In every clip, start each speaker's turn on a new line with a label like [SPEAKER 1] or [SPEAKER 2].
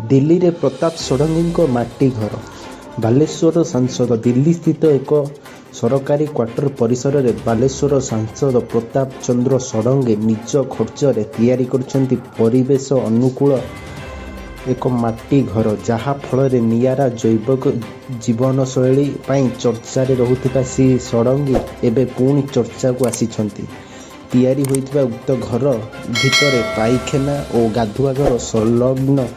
[SPEAKER 1] दिल्ली रे प्रताप षडंगी माटी घर। बालेश्वर सांसद दिल्ली स्थित एक सरकारी क्वार्टर परिसर में बालेश्वर सांसद प्रताप चंद्र षडंगी निज खर्चरे तैयारी करछंती परिवेश अनुकूल एक माटी घर, जहा फल नियारा जैविक जीवनशैली चर्चा रहुथिबा श्री षडंगी एबे पुणी चर्चा को आसीछंती। तैयारी होइथिबा उक्त घर भितर पाइखाना और गाधुआ घर संलग्न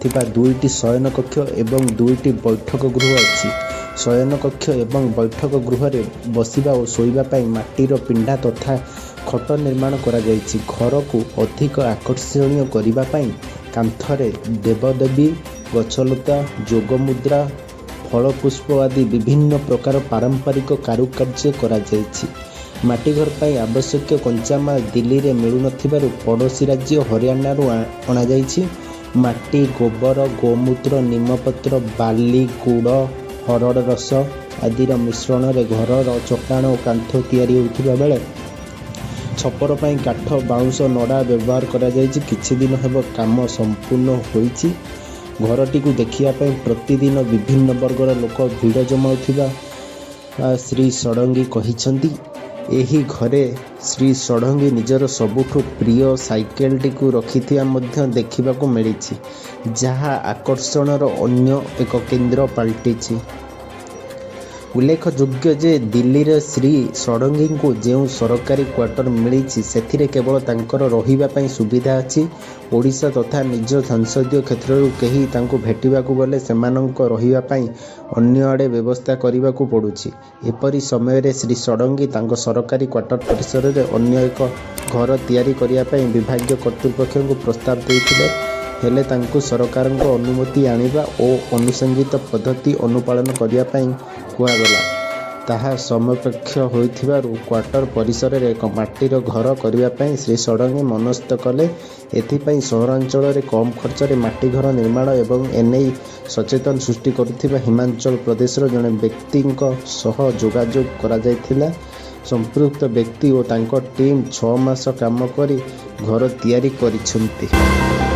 [SPEAKER 1] थिबा दुईटी शयन कक्ष एवं दुईटी बैठक गृह अछि। शयन कक्ष एवं बैठक गृह रे बसिबा और शोइबा पाई माटीर पिंडा तथा खट निर्माण करा जायछि। घर को अधिक आकर्षणीय करिबा पाई कांथरे देवदेवी, गछलता, जोगमुद्रा, फल पुष्प आदि विभिन्न प्रकार पारंपरिक कारुकार्य करा जायछि। माटीघर पाई आवश्यक कंचामाल दिल्ली रे मिलु नथिबारु पड़ोशी राज्य हरियाणा रु अणा जायछि। माटी, गोबर, गोमूत्र, नीमपत्र, बाली, गुड़, हरड़ रस आदि मिश्रण रे घरर चट्टाण और कांथ तैयारी होउथिबा बेले छपर पाई काठ, बाउंश, नड़ा व्यवहार करा जायछि। किछि दिन हेब काम संपूर्ण होईछि। घरटी को देखिया पाई प्रतिदिन विभिन्न वर्गर लोक भिड़ जमाउथिबा श्री षडंगी कहिछंती। एही घरे श्री षडंगी निजर सबुठु प्रिय साइकेलटी को रखिथिया मध्य देखिबाकू मिलिछि, जहा आकर्षणर अन्य एक केंद्र पलटिछि। उल्लेखयोग्य जे दिल्ली रे श्री षडंगी को जो सरकारी क्वार्टर मिली से केवल तांकर रहिबा पई सुविधा अछि। ओडिशा तथा निज संसदीय क्षेत्र कहीं तांको भेटिबाकू गले सेमानंक रहिबा पई अन्य आड़े व्यवस्था करबाकू पड़ुछि। एपरि समय रे श्री षडंगी तांको सरकारी क्वार्टर परिसर रे अन्य एक घर तैयारी करिया पई विभागीय कर्तृपक्ष को प्रस्ताव देइथिले, हेले तांको सरकारक अनुमति आनिबा और अनुसंगित पद्धति अनुपालन करिया पई कुआगला। ताहा समकक्ष होइथिबारु क्वार्टर परिसर रे एक माटीर घर करिया पई श्री षडंगी मनस्थ कले। एथिपई सहरांचल रे कम खर्च रे माटी घर निर्माण एवं एनेई सचेतन सृष्टि करुथिबा हिमाचल प्रदेशर जने व्यक्तिंक सह जोगाजोग करा जायथिला। संपृक्त व्यक्ति और तांको टीम 6 मास काम करी घर तैयारी करिसंती।